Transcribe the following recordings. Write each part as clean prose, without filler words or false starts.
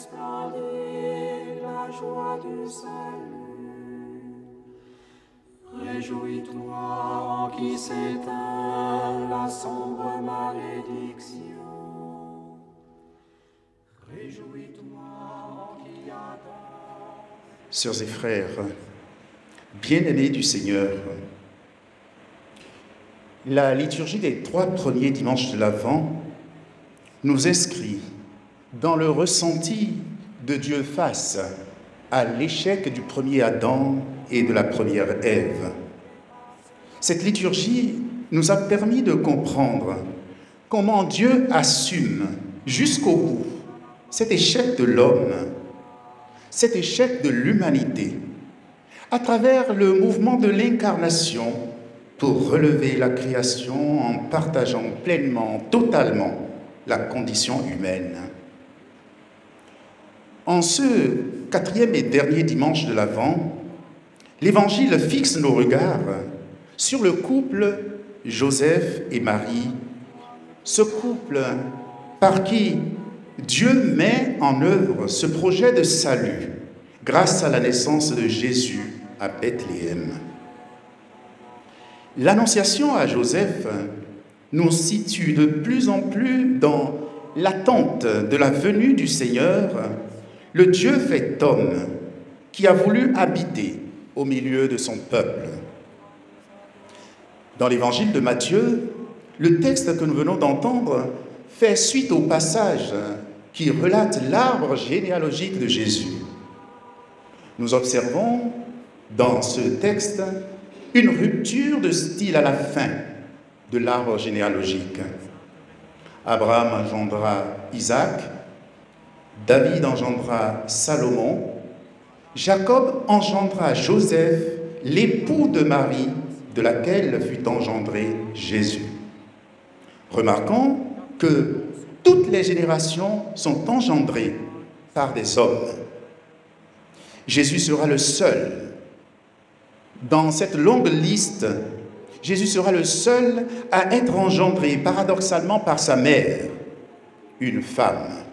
resplendir la joie du salut. Réjouis-toi en qui s'éteint la sombre malédiction. Réjouis-toi en qui adore. Sœurs et frères, bien-aimés du Seigneur, la liturgie des 3 premiers dimanches de l'Avent nous inscrit dans le ressenti de Dieu face à l'échec du premier Adam et de la première Ève. Cette liturgie nous a permis de comprendre comment Dieu assume jusqu'au bout cet échec de l'homme, cet échec de l'humanité, à travers le mouvement de l'incarnation pour relever la création en partageant pleinement, totalement la condition humaine. En ce 4e et dernier dimanche de l'Avent, l'Évangile fixe nos regards sur le couple Joseph et Marie, ce couple par qui Dieu met en œuvre ce projet de salut grâce à la naissance de Jésus à Bethléem. L'annonciation à Joseph nous situe de plus en plus dans l'attente de la venue du Seigneur, le Dieu fait homme qui a voulu habiter au milieu de son peuple. Dans l'évangile de Matthieu, le texte que nous venons d'entendre fait suite au passage qui relate l'arbre généalogique de Jésus. Nous observons dans ce texte une rupture de style à la fin de l'arbre généalogique. Abraham engendra Isaac, David engendra Salomon, Jacob engendra Joseph, l'époux de Marie, de laquelle fut engendré Jésus. Remarquons que toutes les générations sont engendrées par des hommes. Jésus sera le seul. Dans cette longue liste, Jésus sera le seul à être engendré paradoxalement par sa mère, une femme.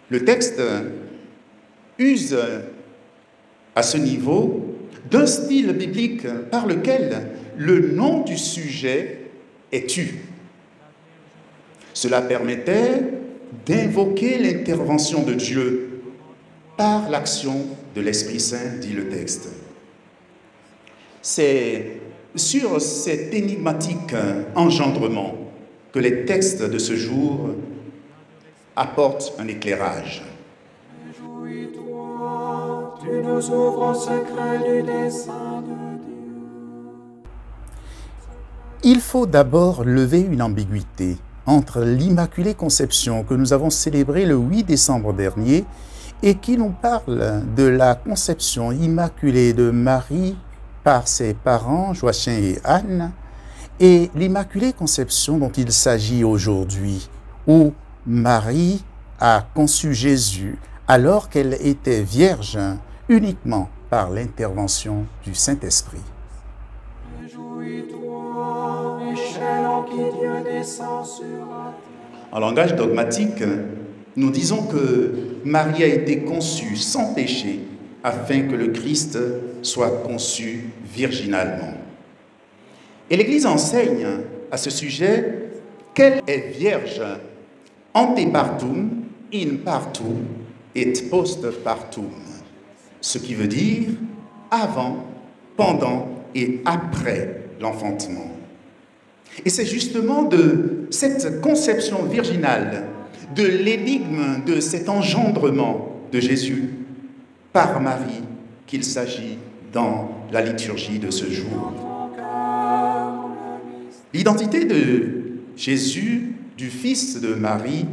Le texte use à ce niveau d'un style biblique par lequel le nom du sujet est tu. Cela permettait d'invoquer l'intervention de Dieu par l'action de l'Esprit Saint, dit le texte. C'est sur cet énigmatique engendrement que les textes de ce jour apportent un éclairage. Réjouis-toi, tu nous ouvres au secret du dessein de Dieu. Il faut d'abord lever une ambiguïté entre l'Immaculée Conception que nous avons célébrée le 8 décembre dernier et qui nous parle de la conception immaculée de Marie par ses parents, Joachim et Anne, et l'Immaculée Conception dont il s'agit aujourd'hui, où Marie a conçu Jésus alors qu'elle était vierge uniquement par l'intervention du Saint-Esprit. Réjouis-toi, échelle en qui Dieu descend sur la terre. En langage dogmatique, nous disons que Marie a été conçue sans péché afin que le Christ soit conçu virginalement. Et l'Église enseigne à ce sujet qu'elle est vierge ante partum, in partum et post partum, ce qui veut dire avant, pendant et après l'enfantement. Et c'est justement de cette conception virginale, de l'énigme de cet engendrement de Jésus par Marie qu'il s'agit dans la liturgie de ce jour. L'identité de Jésus, du Fils de Marie,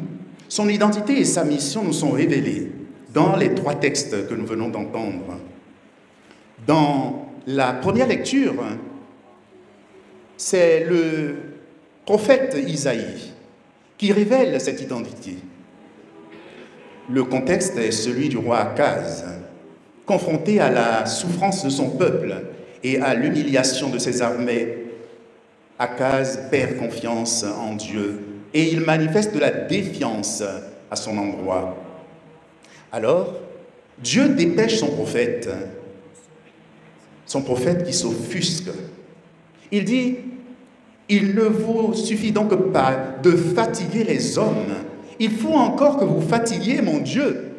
son identité et sa mission nous sont révélées dans les 3 textes que nous venons d'entendre. Dans la première lecture, c'est le prophète Isaïe qui révèle cette identité. Le contexte est celui du roi Akaz, confronté à la souffrance de son peuple et à l'humiliation de ses armées. Akaz perd confiance en Dieu et il manifeste de la défiance à son endroit. Alors, Dieu dépêche son prophète qui s'offusque. Il dit, il ne vous suffit donc pas de fatiguer les hommes, il faut encore que vous fatiguiez mon Dieu.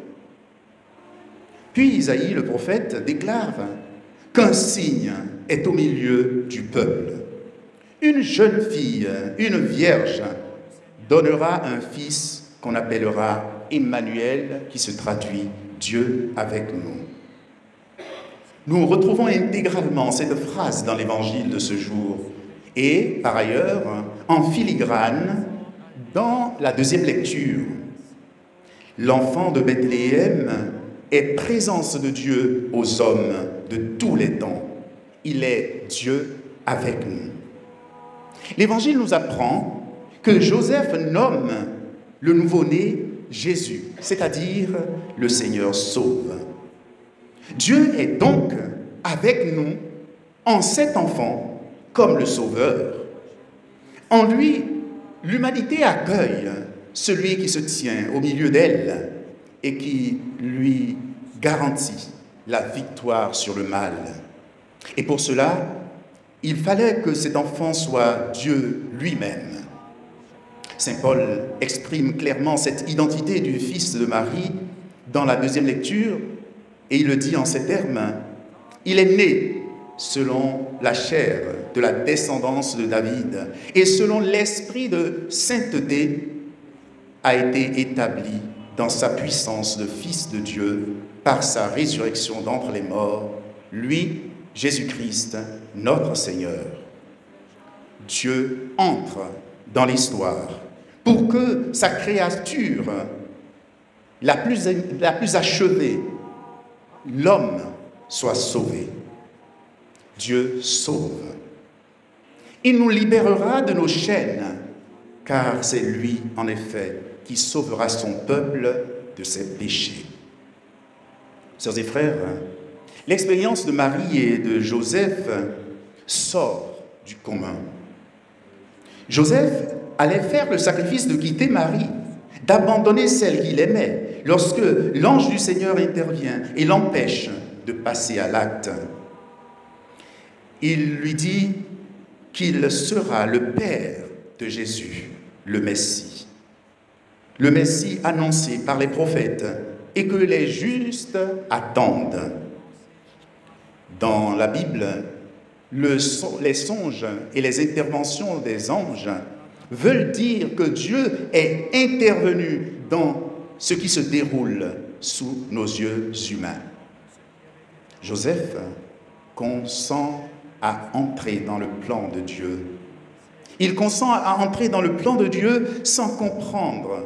Puis Isaïe, le prophète, déclare qu'un signe est au milieu du peuple. Une jeune fille, une vierge, donnera un fils qu'on appellera Emmanuel, qui se traduit Dieu avec nous. Nous retrouvons intégralement cette phrase dans l'évangile de ce jour et, par ailleurs, en filigrane, dans la deuxième lecture. L'enfant de Bethléem est présence de Dieu aux hommes de tous les temps. Il est Dieu avec nous. L'Évangile nous apprend que Joseph nomme le nouveau-né Jésus, c'est-à-dire le Seigneur sauve. Dieu est donc avec nous en cet enfant comme le Sauveur. En lui, l'humanité accueille celui qui se tient au milieu d'elle et qui lui garantit la victoire sur le mal. Et pour cela, il fallait que cet enfant soit Dieu lui-même. Saint Paul exprime clairement cette identité du Fils de Marie dans la deuxième lecture, et il le dit en ces termes, « Il est né selon la chair de la descendance de David, et selon l'esprit de sainteté a été établi dans sa puissance de Fils de Dieu par sa résurrection d'entre les morts, lui, Jésus-Christ, notre Seigneur. » Dieu entre dans l'histoire pour que sa créature la plus achevée, l'homme, soit sauvé. Dieu sauve. Il nous libérera de nos chaînes, car c'est lui, en effet, qui sauvera son peuple de ses péchés. Sœurs et frères, l'expérience de Marie et de Joseph sort du commun. Joseph allait faire le sacrifice de quitter Marie, d'abandonner celle qu'il aimait, lorsque l'ange du Seigneur intervient et l'empêche de passer à l'acte. Il lui dit qu'il sera le père de Jésus, le Messie annoncé par les prophètes et que les justes attendent. Dans la Bible, les songes et les interventions des anges veulent dire que Dieu est intervenu dans ce qui se déroule sous nos yeux humains. Joseph consent à entrer dans le plan de Dieu. Il consent à entrer dans le plan de Dieu sans comprendre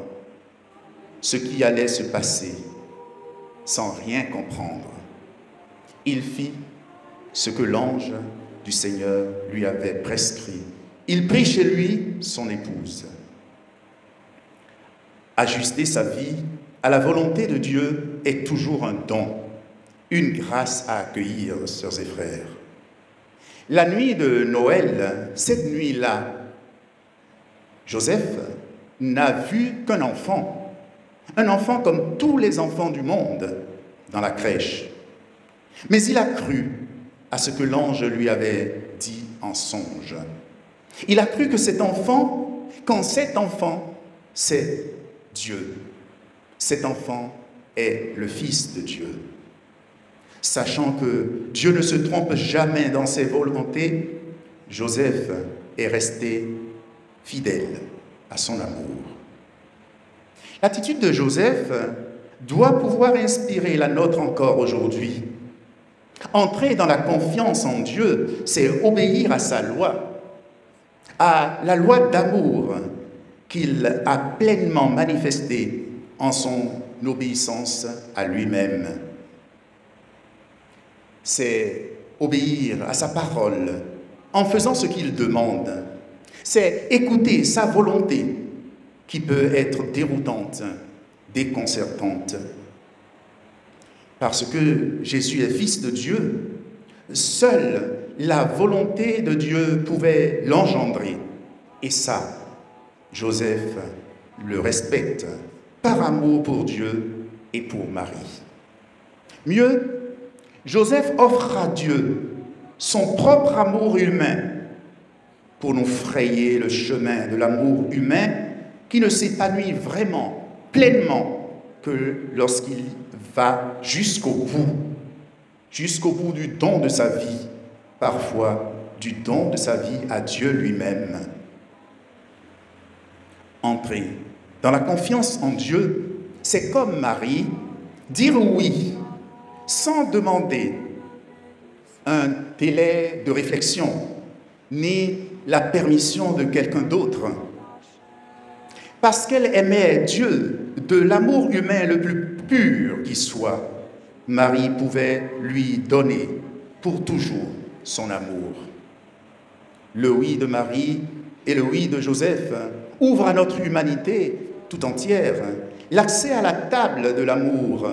ce qui allait se passer, sans rien comprendre. Il fit ce que l'ange du Seigneur lui avait prescrit. Il prit chez lui son épouse. Ajuster sa vie à la volonté de Dieu est toujours un don, une grâce à accueillir, sœurs et frères. La nuit de Noël, cette nuit-là, Joseph n'a vu qu'un enfant comme tous les enfants du monde dans la crèche. Mais il a cru à ce que l'ange lui avait dit en songe. Il a cru que cet enfant, c'est Dieu. Cet enfant est le Fils de Dieu. Sachant que Dieu ne se trompe jamais dans ses volontés, Joseph est resté fidèle à son amour. L'attitude de Joseph doit pouvoir inspirer la nôtre encore aujourd'hui. Entrer dans la confiance en Dieu, c'est obéir à sa loi, à la loi d'amour qu'il a pleinement manifestée en son obéissance à lui-même. C'est obéir à sa parole en faisant ce qu'il demande. C'est écouter sa volonté qui peut être déroutante, déconcertante. Parce que Jésus est Fils de Dieu, seule la volonté de Dieu pouvait l'engendrer. Et ça, Joseph le respecte par amour pour Dieu et pour Marie. Mieux, Joseph offre à Dieu son propre amour humain pour nous frayer le chemin de l'amour humain qui ne s'épanouit vraiment, pleinement, que lorsqu'il va jusqu'au bout du don de sa vie, parfois du don de sa vie à Dieu lui-même. Entrer dans la confiance en Dieu, c'est comme Marie, dire oui sans demander un délai de réflexion, ni la permission de quelqu'un d'autre. Parce qu'elle aimait Dieu de l'amour humain le plus pur qui soit, Marie pouvait lui donner pour toujours son amour. Le oui de Marie et le oui de Joseph ouvrent à notre humanité tout entière l'accès à la table de l'amour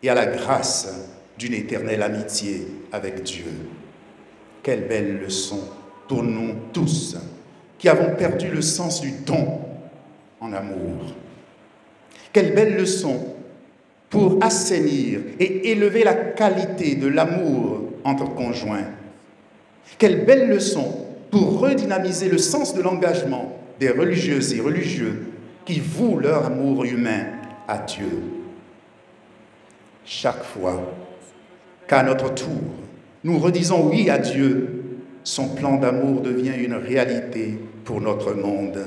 et à la grâce d'une éternelle amitié avec Dieu. Quelle belle leçon pour nous tous qui avons perdu le sens du don en amour. Quelle belle leçon pour assainir et élever la qualité de l'amour entre conjoints. Quelle belle leçon pour redynamiser le sens de l'engagement des religieuses et religieux qui vouent leur amour humain à Dieu. Chaque fois qu'à notre tour, nous redisons oui à Dieu, son plan d'amour devient une réalité pour notre monde.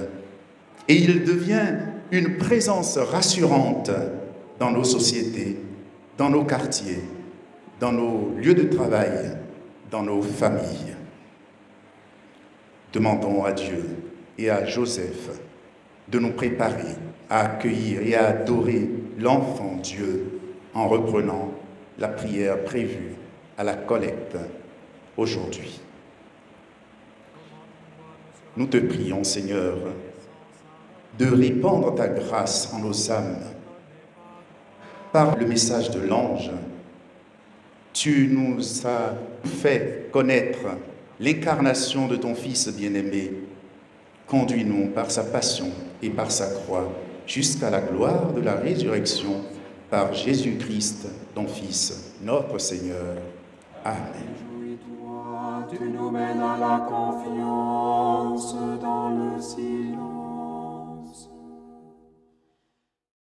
Et il devient une présence rassurante dans nos sociétés, dans nos quartiers, dans nos lieux de travail, dans nos familles. Demandons à Dieu et à Joseph de nous préparer à accueillir et à adorer l'enfant Dieu en reprenant la prière prévue à la collecte aujourd'hui. Nous te prions, Seigneur, de répandre ta grâce en nos âmes. Par le message de l'ange, tu nous as fait connaître l'incarnation de ton Fils bien-aimé. Conduis-nous par sa passion et par sa croix jusqu'à la gloire de la résurrection par Jésus-Christ, ton Fils, notre Seigneur. Amen. Réjouis-toi, tu nous mènes à la confiance dans le silence.